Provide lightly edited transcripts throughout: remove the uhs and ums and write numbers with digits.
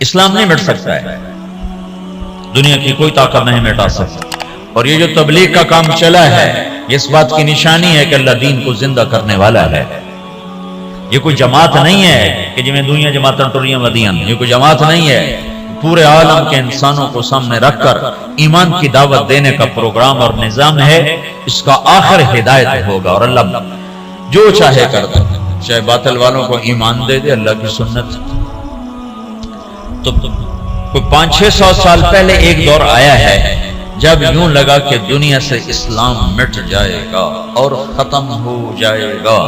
اسلام نہیں مٹ سکتا ہے، دنیا کی کوئی طاقت نہیں مٹا سکتا۔ اور یہ جو تبلیغ کا کام چلا ہے، یہ اس بات کی نشانی ہے کہ اللہ دین کو زندہ کرنے والا ہے۔ یہ کوئی جماعت نہیں ہے کہ جی میں دنیا جماعتیں ٹریاں ودیاں، یہ کوئی جماعت نہیں ہے، پورے عالم کے انسانوں کو سامنے رکھ کر ایمان کی دعوت دینے کا پروگرام اور نظام ہے۔ اس کا آخر ہدایت ہوگا، اور اللہ جو چاہے کر دے، چاہے باطل والوں کو ایمان دے دے اللہ کی سنت۔ تو کوئی 500-600 سال پہلے ایک دور آیا ہے جب یوں لگا کہ دنیا سے اسلام مٹ جائے گا اور ختم ہو جائے گا۔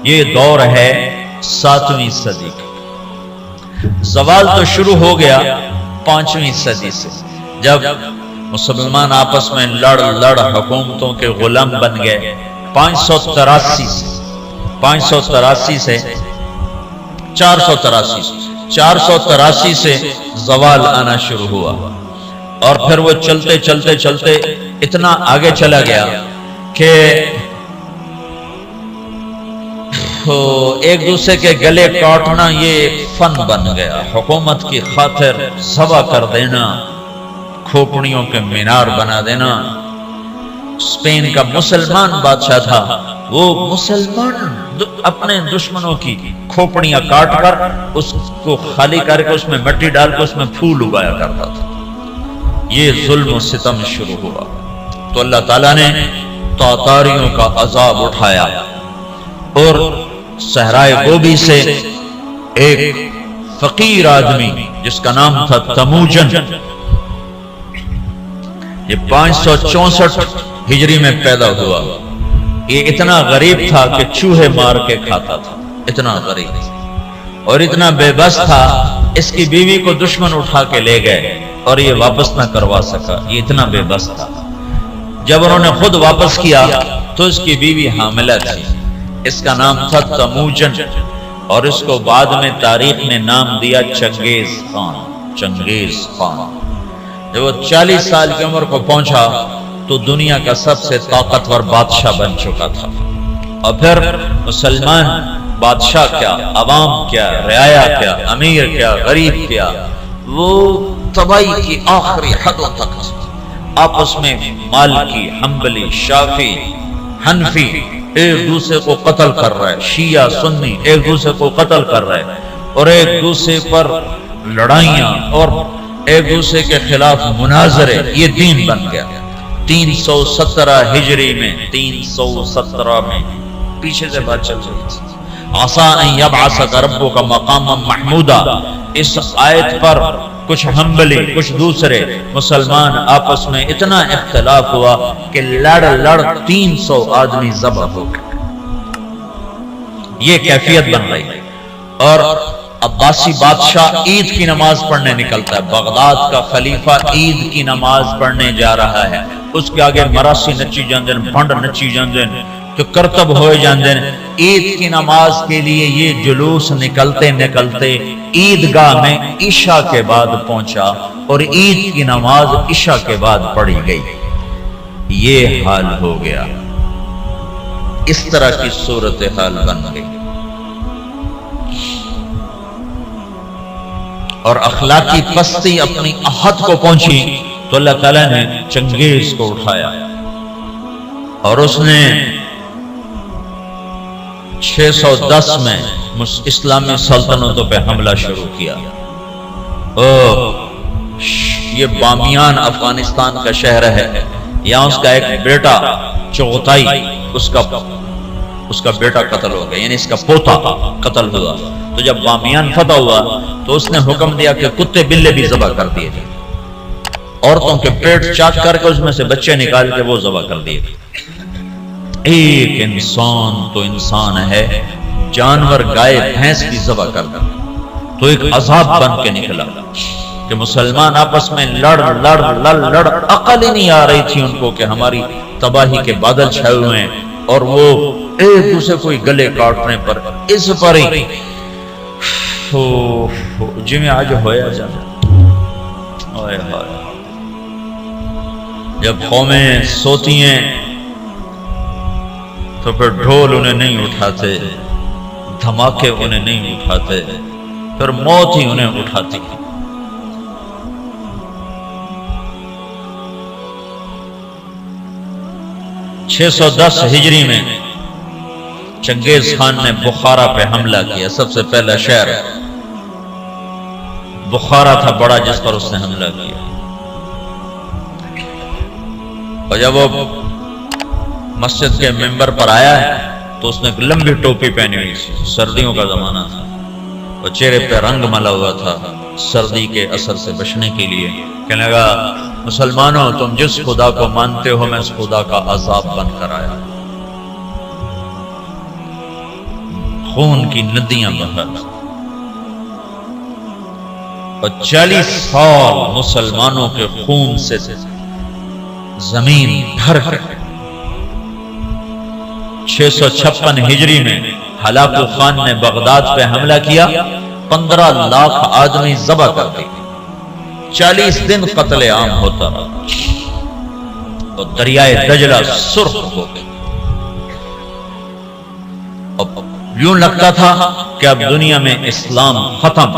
یہ دور ہے 7ویں صدی کا۔ زوال تو شروع ہو گیا 5ویں صدی سے، جب مسلمان آپس میں لڑ حکومتوں کے غلام بن گئے۔ 583 سے 483 سے زوال آنا شروع ہوا، اور پھر وہ چلتے اتنا آگے چلا گیا کہ ایک دوسرے کے گلے کاٹنا یہ فن بن گیا۔ حکومت کی خاطر ذبح کر دینا، کھوپڑیوں کے مینار بنا دینا۔ اسپین کا مسلمان بادشاہ تھا، وہ مسلمان اپنے دشمنوں کی کھوپڑیاں کاٹ کر اس کو خالی کر کے اس میں مٹی ڈال کے اس میں پھول اگایا کرتا تھا۔ یہ ظلم و ستم شروع ہوا تو اللہ تعالیٰ نے تاتاریوں کا عذاب اٹھایا، اور صحرائے گوبی سے ایک فقیر آدمی جس کا نام تھا تموجن، یہ 564 ہجری میں پیدا ہوا۔ یہ اتنا غریب تھا کہ چوہے مار کے کھاتا تھا، اتنا غریب اور اتنا بے بس تھا، اس کی بیوی کو دشمن اٹھا کے لے گئے اور یہ واپس نہ کروا سکا، یہ اتنا بے بس تھا۔ جب انہوں نے خود واپس کیا تو اس کی بیوی حاملہ تھی، اس کا نام تھا تموجن، اور اس کو بعد میں تاریخ نے نام دیا چنگیز خان۔ جب وہ 40 سال کی عمر کو پہنچا تو دنیا کا سب سے طاقتور بادشاہ بن چکا تھا، اور پھر مسلمان بادشاہ کیا، عوام کیا، رعایا کیا، امیر کیا، غریب کیا، وہ تباہی کی آخری حدوں تک آپس میں مالکی، حنبلی، شافعی، حنفی ایک دوسرے کو قتل کر رہے، شیعہ سنی ایک دوسرے کو قتل کر رہے، اور ایک دوسرے پر لڑائیاں اور ایک دوسرے کے خلاف مناظرے، یہ دین بن گیا۔ 317 ہجری میں 317 میں پیچھے سے بات چل رہی تھی، عسیٰ ان یبعثک ربک مقاما محمودا۔ اس آیت پر کچھ حنبلی کچھ دوسرے مسلمان آپس میں اتنا اختلاف ہوا کہ لڑ 300 آدمی ذبح ہو گئے۔ یہ کیفیت بن رہی، اور عباسی بادشاہ عید کی نماز پڑھنے نکلتا ہے، بغداد کا خلیفہ عید کی نماز پڑھنے جا رہا ہے، اس کے آگے مراسی نچی جاندے، بھنڈ نچی جاندے تو کرتب ہوئے جاندے۔ عید کی نماز کے لیے یہ جلوس نکلتے عیدگاہ میں عشاء کے بعد پہنچا، اور عید کی نماز عشاء کے بعد پڑھی گئی۔ یہ حال ہو گیا، اس طرح کی صورتحال بن گئی، اور اخلاقی پستی اپنی حد کو پہنچی تو اللہ تعالیٰ نے چنگیز کو اٹھایا، اور اس نے 610 میں اسلامی سلطنتوں پہ حملہ شروع کیا۔ یہ بامیان افغانستان کا شہر ہے، یہاں اس کا ایک بیٹا چغتائی، اس کا بیٹا قتل ہو گیا، یعنی اس کا پوتا قتل ہوا۔ تو جب بامیان فتح ہوا تو اس نے حکم دیا کہ کتے بلے بھی ذبح کر دیے جائیں، عورتوں کے پیٹ چاک کر کے اس میں سے بچے نکال کے وہ ذبح کر دیے۔ ایک انسان تو انسان ہے، جانور گائے بھینس بھی ذبح کر دیا، تو ایک عذاب بن کے نکلا کہ مسلمان آپس میں لڑ عقل ہی نہیں آ رہی تھی ان کو کہ ہماری تباہی کے بادل چھائے ہوئے ہیں، اور وہ ایک دوسرے کو گلے کاٹنے پر اس پر ہی جی میں آج ہویا جانا۔ جب قومیں سوتی ہیں تو پھر ڈھول انہیں نہیں اٹھاتے، دھماکے انہیں نہیں اٹھاتے، پھر موت ہی انہیں اٹھاتی۔ 610 ہجری میں چنگیز خان نے بخارا پہ حملہ کیا. سب سے پہلا شہر بخارا تھا بڑا جس پر اس نے حملہ کیا. اور جب وہ مسجد کے ممبر پر آیا ہے تو اس نے ایک لمبی ٹوپی پہنی ہوئی تھی. سردیوں کا زمانہ تھا اور چہرے پہ رنگ ملا ہوا تھا سردی کے اثر سے بچنے کے لیے. کہنے لگا مسلمانوں تم جس خدا کو مانتے ہو میں اس خدا کا عذاب بن کر آیا. خون کی ندیاں بہا اور 40 سال مسلمانوں کے خون سے زمین بھر کر 656 ہجری میں ہلاکو خان نے بغداد پہ حملہ کیا. 15 لاکھ آدمی ذبح کر دی. 40 دن قتل عام ہوتا رہا اور دریائے دجلہ سرخ ہو گئی. یوں لگتا تھا کہ اب دنیا میں اسلام ختم,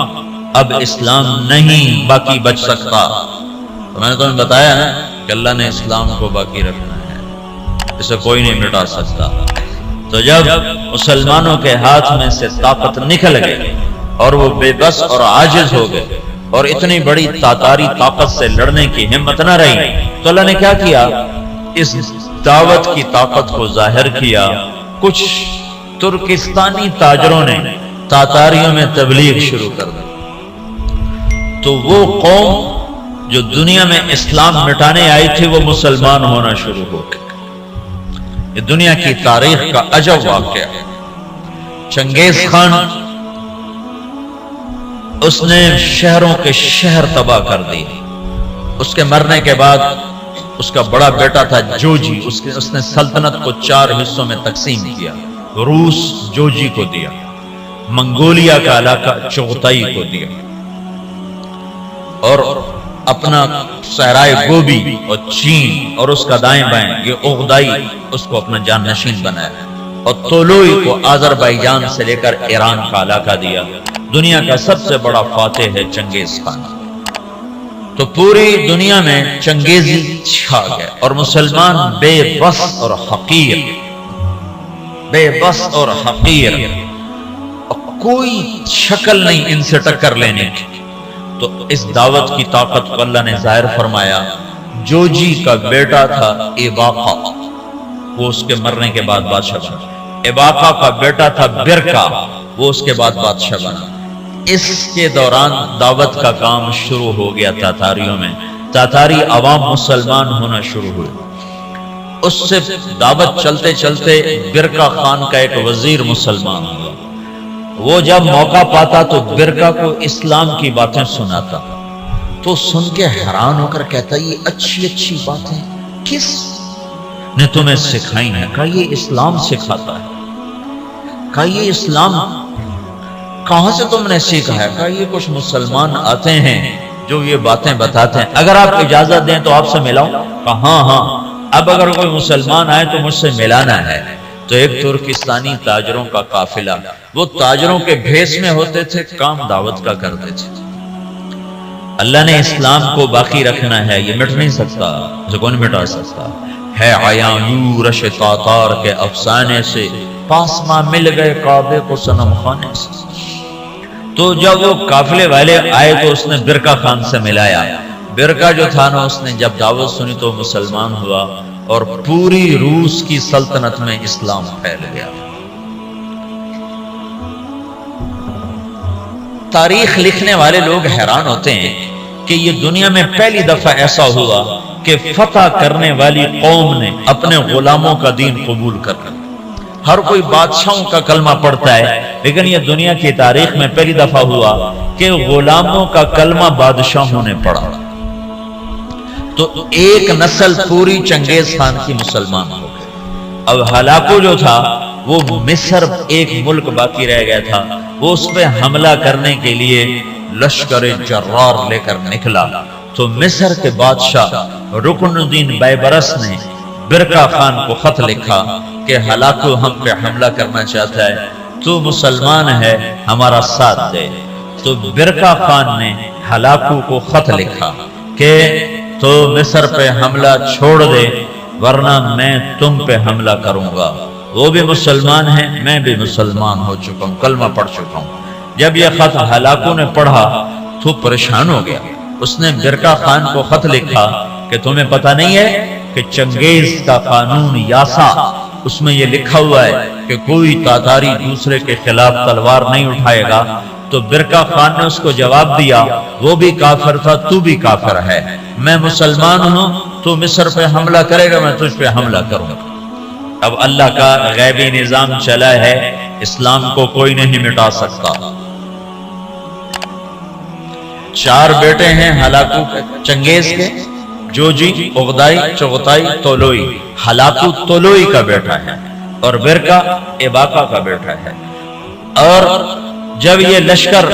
اب اسلام نہیں باقی بچ سکتا. تو میں نے تمہیں بتایا نا کہ اللہ نے اسلام کو باقی رکھنا ہے, اسے کوئی نہیں مٹا سکتا. تو جب مسلمانوں کے ہاتھ میں سے طاقت نکل گئی اور وہ بے بس اور عاجز ہو گئے اور اتنی بڑی تاتاری طاقت سے لڑنے کی ہمت نہ رہی, تو اللہ نے کیا کیا, اس دعوت کی طاقت کو ظاہر کیا. کچھ ترکستانی تاجروں نے تاتاریوں میں تبلیغ شروع کر دی. تو وہ قوم جو دنیا میں اسلام مٹانے آئی تھی وہ مسلمان ہونا شروع ہو گئی. یہ دنیا کی تاریخ کا عجب واقعہ ہے. چنگیز خان اس نے شہروں کے شہر تباہ کر دی. اس کے مرنے کے بعد اس کا بڑا بیٹا تھا جوجی, اس نے سلطنت کو 4 حصوں میں تقسیم کیا. روس جوجی کو دیا, منگولیا کا علاقہ چغتائی کو دیا اور اپنا صحرائے گوبی اور چین اور اس کا دائیں بائیں یہ اغدائی اس کو اپنا جانشین بنایا اور طولوئی کو آذربائیجان سے لے کر ایران کا علاقہ دیا. دنیا کا سب سے بڑا فاتح ہے چنگیز خان. تو پوری دنیا میں چنگیزی چھا گئے اور مسلمان بے بس اور حقیر, بے بس اور حقیر, کوئی شکل نہیں ان سے ٹکر لینے کی. تو اس دعوت کی طاقت کو اللہ نے ظاہر فرمایا. جوجی کا بیٹا تھا ایباقا, وہ اس کے مرنے کے بعد بادشاہ بنا. ایباقا کا بیٹا تھا برکا, وہ اس کے بعد بادشاہ بنا. اس کے دوران دعوت کا کام شروع ہو گیا تاتاریوں میں. تاتاری عوام مسلمان ہونا شروع ہوئے. اس سے دعوت چلتے چلتے برکا خان کا ایک وزیر مسلمان ہوا. وہ جب موقع پاتا تو برکا کو اسلام کی باتیں سناتا. تو سن کے حیران ہو کر کہتا یہ اچھی اچھی باتیں کس نے تمہیں سکھائی ہیں؟ کہا یہ اسلام سکھاتا ہے. کہا یہ اسلام کہاں سے تم نے سیکھا ہے؟ کہا یہ کچھ مسلمان آتے ہیں جو یہ باتیں بتاتے ہیں, اگر آپ اجازت دیں تو آپ سے ملاؤں. کہا ہاں ہاں, اب اگر کوئی مسلمان آئے تو مجھ سے ملانا ہے. تو ایک ترکستانی تاجروں کا قافلہ, وہ تاجروں کے بھیس میں ہوتے تھے, کام دعوت کا کرتے تھے. اللہ نے اسلام کو باقی رکھنا ہے, یہ مٹ نہیں سکتا, اسے کون مٹا سکتا ہے. عیاں یورش تاتار کے افسانے سے پاسماں مل گئے کعبے کو صنم خانے سے. تو جب وہ قافلے والے آئے تو اس نے برکا خان سے ملایا. برکا جو تھا نا, اس نے جب دعوت سنی تو مسلمان ہوا اور پوری روس کی سلطنت میں اسلام پھیل گیا. تاریخ لکھنے والے لوگ حیران ہوتے ہیں کہ یہ دنیا میں پہلی دفعہ ایسا ہوا کہ فتح کرنے والی قوم نے اپنے غلاموں کا دین قبول کر لیا. ہر کوئی بادشاہوں کا کلمہ پڑھتا ہے, لیکن یہ دنیا کی تاریخ میں پہلی دفعہ ہوا کہ غلاموں کا کلمہ بادشاہوں نے پڑھا. تو ایک نسل پوری چنگیز خان کی مسلمان ہو گئی. اب ہلاکو جو تھا وہ مصر ایک ملک باقی رہ گیا تھا, وہ اس پہ حملہ کرنے کے لیے لشکر جرار لے کر نکلا. تو مصر کے بادشاہ رکن الدین بیبرس نے برکا خان کو خط لکھا کہ ہلاکو ہم پہ حملہ کرنا چاہتا ہے, تو مسلمان ہے ہمارا ساتھ دے. تو برکا خان نے ہلاکو کو خط لکھا کہ تو مصر پہ حملہ چھوڑ دے, ورنہ میں تم پہ حملہ کروں گا۔ وہ بھی مسلمان ہیں، میں بھی مسلمان ہو چکا ہوں، کلمہ پڑھ چکا ہوں۔ جب یہ خط ہلاکو نے پڑھا تو پریشان ہو گیا۔ اس نے برقع خان کو خط لکھا کہ تمہیں پتہ نہیں ہے کہ چنگیز کا قانون یاسا، اس میں یہ لکھا ہوا ہے کہ کوئی تاتاری دوسرے کے خلاف تلوار نہیں اٹھائے گا۔ تو برقع خان نے اس کو جواب دیا، وہ بھی کافر تھا، تو بھی کافر ہے، میں مسلمان ہوں، تو مصر پہ حملہ کرے گا، میں تجھ پہ حملہ کروں گا۔ اب اللہ کا غیبی نظام چلا ہے، اسلام کو کوئی نہیں مٹا سکتا۔ 4 بیٹے ہیں ہلاکو چنگیز کے، جوجی، اغدائی، چغتائی، طولوئی۔ ہلاکو طولوئی کا بیٹا ہے اور برقع اباقہ کا بیٹا ہے۔ اور جب یہ لشکر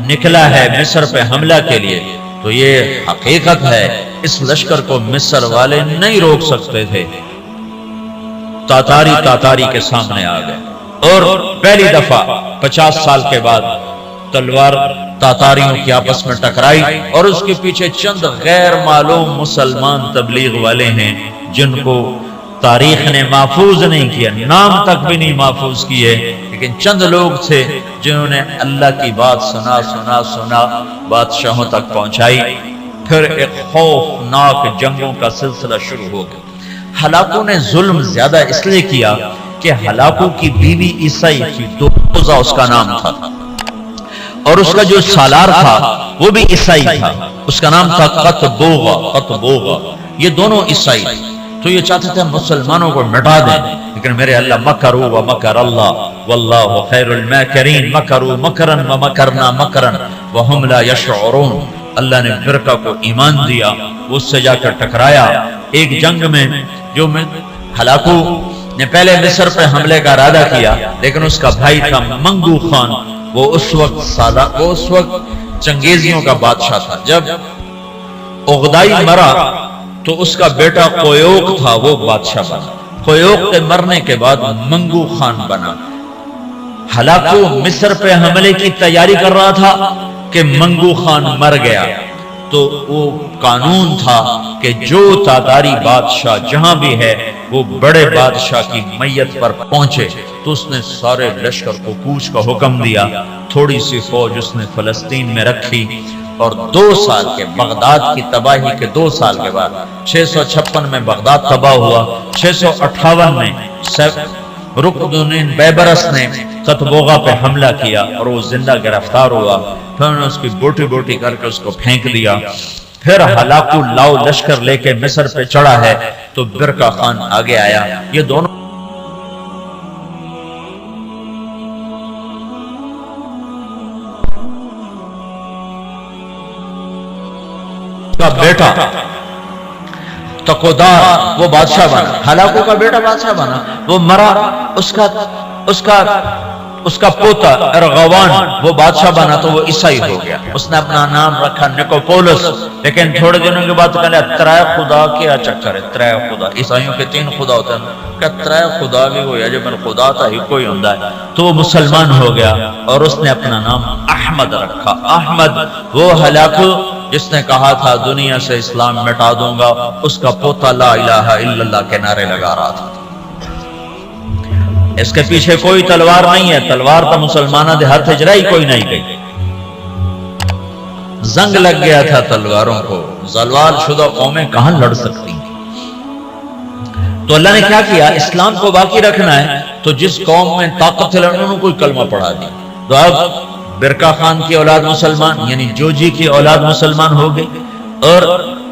نکلا ہے مصر پہ حملہ کے لیے تو یہ حقیقت ہے اس لشکر کو مصر والے نہیں روک سکتے تھے۔ تاتاری کے سامنے آ گئے اور پہلی دفعہ 50 سال کے بعد تلوار تاتاریوں کی آپس میں ٹکرائی، اور اس کے پیچھے چند غیر معلوم مسلمان تبلیغ والے ہیں جن کو تاریخ نے محفوظ نہیں کیا، نام تک بھی نہیں محفوظ کیے، لیکن چند لوگ تھے جنہوں نے اللہ کی بات سنا بادشاہوں تک پہنچائی۔ پھر ایک خوفناک جنگوں کا سلسلہ شروع ہو گیا۔ ہلاکو نے ظلم زیادہ اس لیے کیا کہ ہلاکو کی بیوی عیسائی تھی، دوزہ اس کا نام تھا، اور اس کا جو سالار تھا وہ بھی عیسائی تھا، اس کا نام تھا قطبوغا۔ یہ دونوں عیسائی تھے، تو یہ چاہتے تھے مسلمانوں کو مٹا دیں، لیکن میرے اللہ مکروا ومکر اللہ واللہ خیر الماکرین، مکروا مکرا ومکرنا مکرا وہم لا یشعرون۔ اللہ نے برقع کو ایمان دیا، اس سے جا کر ٹکرایا ایک جنگ میں، جو ہلاکو نے پہلے مصر پہ حملے کا ارادہ کیا، لیکن اس کا بھائی تھا منگو خان، وہ اس وقت چنگیزیوں کا بادشاہ تھا۔ جب اغدائی مرا تو اس کا بیٹا قیوق تھا، وہ بادشاہ بنا۔ قیوق کے مرنے کے بعد منگو خان بنا۔ ہلاکو مصر پہ حملے کی تیاری کر رہا تھا کہ منگو خان مر گیا، تو وہ قانون تھا کہ جو تاتاری بادشاہ جہاں بھی ہے وہ بڑے بادشاہ کی میت پر پہنچے، تو اس نے سارے لشکر کو کوچ کا حکم دیا۔ تھوڑی سی فوج اس نے فلسطین میں رکھی، اور 2 سال کے بغداد کی تباہی کے 2 سال کے بعد 656 میں بغداد تباہ ہوا۔ 658 میں رکن بیبرس نے قطبوغا پہ حملہ کیا اور وہ زندہ گرفتار ہوا۔ پھر انہوں نے اس کی بوٹی بوٹی کر کے اس کو پھینک دیا۔ پھر ہلاکو لاؤ لشکر لے کے مصر پہ چڑھا ہے، تو برقع خان آگے آیا۔ یہ دونوں کا بیٹا تقودار وہ بادشاہ بنا، ہلاکو کا بیٹا بادشاہ بنا، وہ مرا، اس کا پوتا ارغوان وہ بادشاہ بنا، تو وہ عیسائی ہو گیا۔ اس نے اپنا نام رکھا نکوپولس، لیکن تھوڑے دنوں کے بعد کہا ترائے خدا کیا چکر ہے، ترائے خدا، عیسائیوں کے 3 خدا ہوتے ہیں، کہ ترائے خدا بھی ہویا جب میں خدا تھا ہی کوئی ہوندا ہے، تو وہ مسلمان ہو گیا اور اس نے اپنا نام احمد رکھا۔ احمد وہ ہلاکو جس نے کہا تھا دنیا سے اسلام مٹا دوں گا، اس کا پوتا لا الہ الا اللہ کے نعرے لگا رہا تھا۔ اس کے پیچھے کوئی تلوار نہیں ہے، تلوار تو مسلمانہ دے ہاتھ اجرائی کوئی نہیں گئی، زنگ لگ گیا تھا تلواروں کو، زوال شدہ قومیں کہاں لڑ سکتی ہیں۔ تو اللہ نے کیا کیا، اسلام کو باقی رکھنا ہے تو جس قوم میں طاقت ہے انہوں نے کوئی کلمہ پڑھا دیا۔ تو اب برقع خان کی اولاد مسلمان، یعنی جوجی کی اولاد مسلمان ہو گئی، اور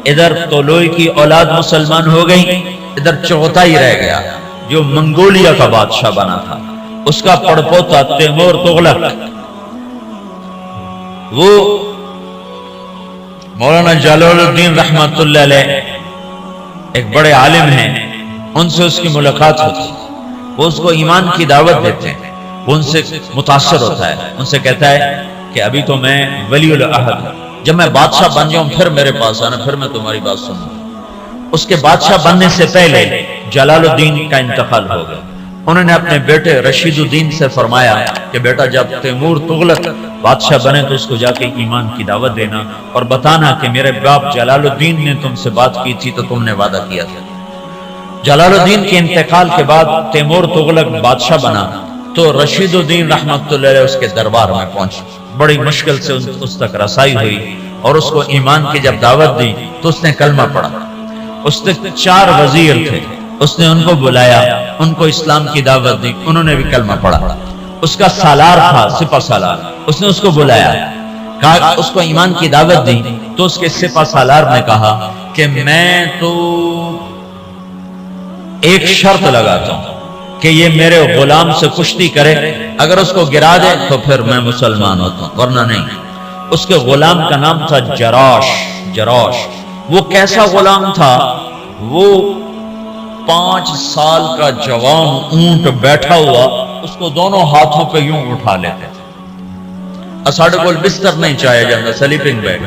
ادھر طولوئی کی اولاد مسلمان ہو گئی، ادھر چغتائی رہ گیا جو منگولیا کا بادشاہ بنا تھا، اس کا پڑپوتا تیمور تغلق، وہ مولانا جلال الدین رحمت اللہ علیہ ایک بڑے عالم ہیں، ان سے اس کی ملاقات ہوتی، وہ اس کو ایمان کی دعوت دیتے ہیں، وہ ان سے متاثر ہوتا ہے، ان سے کہتا ہے کہ ابھی تو میں ولی العہد ہوں، جب میں بادشاہ بن جاؤں پھر میرے پاس آنا، پھر میں تمہاری بات سنوں۔ اس کے بادشاہ بننے سے پہلے جلال الدین کا انتقال ہو گیا۔ انہوں نے اپنے بیٹے رشید الدین سے فرمایا کہ بیٹا جب تیمور تغلق بادشاہ بنے تو اس کو جا کے ایمان کی دعوت دینا اور بتانا کہ میرے باپ جلال الدین نے تم سے بات کی تھی تو تم نے وعدہ کیا تھا۔ جلال الدین کے انتقال کے بعد تیمور تغلق بادشاہ بنا تو رشید الدین رحمت اللہ علیہ اس کے دربار میں پہنچ، بڑی مشکل سے اس تک رسائی ہوئی اور اس کو ایمان کی جب دعوت دی تو اس نے کلمہ پڑھا۔ اس نے 4 وزیر تھے، اس نے ان کو بلایا، ان کو اسلام کی دعوت دی، انہوں نے بھی کلمہ پڑھا۔ اس کا سالار تھا، سپہ سالار، اس نے اس کو بلایا، کہا اس کو ایمان کی دعوت دی تو اس کے سپہ سالار نے کہا کہ میں تو ایک شرط لگاتا ہوں کہ یہ میرے غلام سے کشتی کرے، اگر اس کو گرا دے تو پھر میں مسلمان ہوتا ہوں، ورنہ نہیں۔ اس کے غلام کا نام تھا جراش۔ وہ کیسا غلام تھا؟ وہ 5 سال کا جوان اونٹ بیٹھا ہوا اس کو دونوں ہاتھوں پہ یوں اٹھا لیتے تھے۔ اساڑے کو بستر نہیں چاہیا جاتا، سلیپنگ بیگ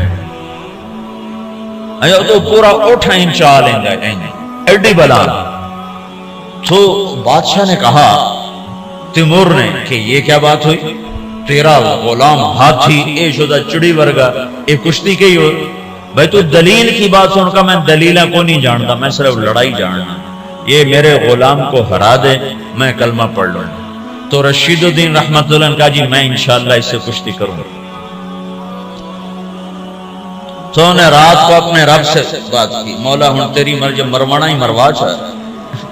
تو پورا اٹھا انچا لیں گا ایڈی بلا۔ تو بادشاہ نے کہا تیمور نے کہ یہ کیا بات ہوئی، تیرا غلام ہاتھی اے شدہ چڑی ورگا اے کشتی کے ہی ہو، بھائی تو دلیل کی بات سن کا، میں دلیلہ کو نہیں جانتا، میں صرف لڑائی جاننا، یہ میرے غلام کو ہرا دے میں کلمہ پڑھ لوں۔ تو رشید الدین رحمت اللہ نے کہا جی میں انشاءاللہ اس سے کشتی کروں گا۔ تو انہیں رات کو اپنے رب سے بات کی، مولا ہن تیری مرضی، مروانا ہی مروا چاہ،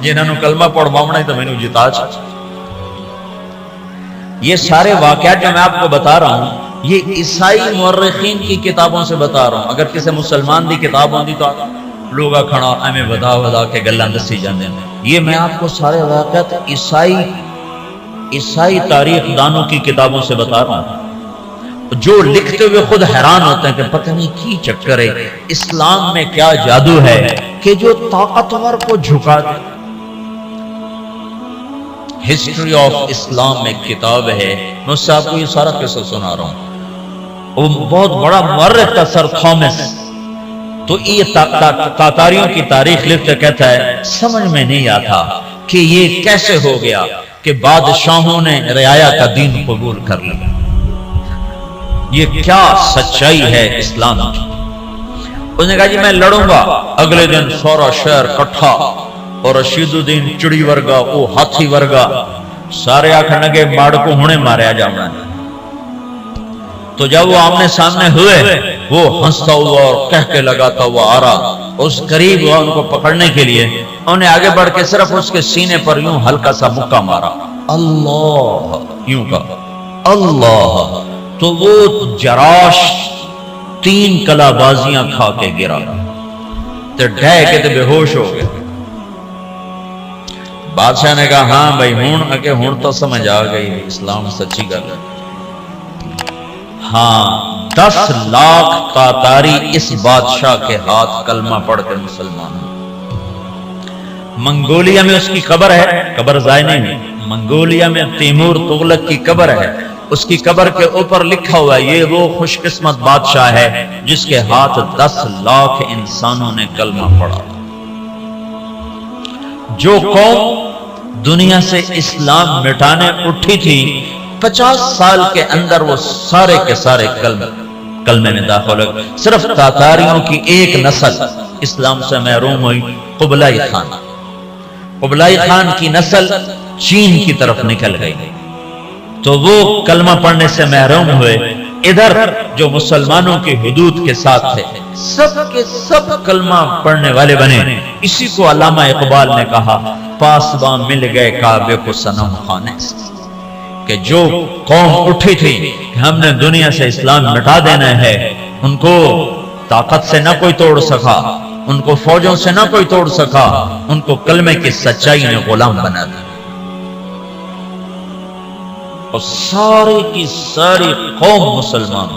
جنہوں نے کلمہ پڑھوانا ہی تو میں نے جتا چاہ۔ یہ سارے واقعات جو میں آپ کو بتا رہا ہوں یہ عیسائی مورخین کی کتابوں سے بتا رہا ہوں۔ اگر کسی مسلمان دی کتاب ہوندی تو لوگ کھڑا ہمیں ودا کے گلاں دسی جاندے ہیں۔ یہ میں آپ کو سارے واقعات عیسائی تاریخ دانوں کی کتابوں سے بتا رہا ہوں، جو لکھتے ہوئے خود حیران ہوتے ہیں کہ پتہ نہیں کی چکر ہے، اسلام میں کیا جادو ہے کہ جو طاقتور کو جھکا دے۔ ہسٹری آف اسلام میں کتاب ہے، میں اس سے آپ کو یہ سارا قصہ سنا رہا ہوں۔ وہ بہت بڑا مورخ تھا سر تھامس، تو یہ تاتاریوں کی تاریخ لکھتے کہتا ہے سمجھ میں نہیں آتا کہ یہ کیسے ہو گیا کہ بادشاہوں نے رعایا کا دین قبول کر لیا، یہ کیا سچائی ہے اسلام کی۔ اس نے کہا جی میں لڑوں گا۔ اگلے دن سورا شہر کٹھا اور رشید الدین چڑی ورگا او ہاتھی ورگا سارے آخر لگے ماڑ کو ہونے ماریا جانا ہے۔ تو جب وہ آمنے سامنے ہوئے وہ ہنستا ہوا اور کہہ کے لگاتا ہوا آ رہا، اس قریب ہوا ان کو پکڑنے کے لیے، انہیں آگے بڑھ کے صرف اس کے سینے پر یوں ہلکا سا مکہ مارا، اللہ یوں کہا اللہ، تو وہ جراش 3 کلا بازیاں کھا کے گرا تو ڈھے کے تو بے ہوش ہو گئے۔ بادشاہ نے کہا ہاں بھائی ہون تو سمجھ آ گئی اسلام سچی گل ہے۔ ہاں 10 لاکھ تاتاری اس بادشاہ کے ہاتھ کلمہ پڑھ کر مسلمان ہیں۔ منگولیا میں اس کی قبر ہے، قبر ضائع نہیں ہے، منگولیا میں تیمور تغلق کی قبر ہے، اس کی قبر کے اوپر لکھا ہوا ہے یہ وہ خوش قسمت بادشاہ ہے جس کے ہاتھ 10 لاکھ انسانوں نے کلمہ پڑھا۔ جو قوم دنیا سے اسلام مٹانے اٹھی تھی 50 سال کے اندر وہ سارے کے سارے کلمے میں داخل ہوئے۔ صرف تاتاریوں کی ایک نسل اسلام سے محروم ہوئی، قبلائی خان۔ قبلائی خان کی نسل چین کی طرف نکل گئی تو وہ کلمہ پڑھنے سے محروم ہوئے۔ ادھر جو مسلمانوں کی حدود کے ساتھ تھے سب کے سب کلمہ پڑھنے والے بنے۔ اسی کو علامہ اقبال نے کہا پاسباں مل گئے کعبے کو صنم خانے سے، کہ جو قوم اٹھی تھی کہ ہم نے دنیا سے اسلام مٹا دینا ہے، ان کو طاقت سے نہ کوئی توڑ سکا، ان کو فوجوں سے نہ کوئی توڑ سکا، ان کو کلمے کی سچائی نے غلام بنا دیا، اور ساری کی ساری قوم مسلمان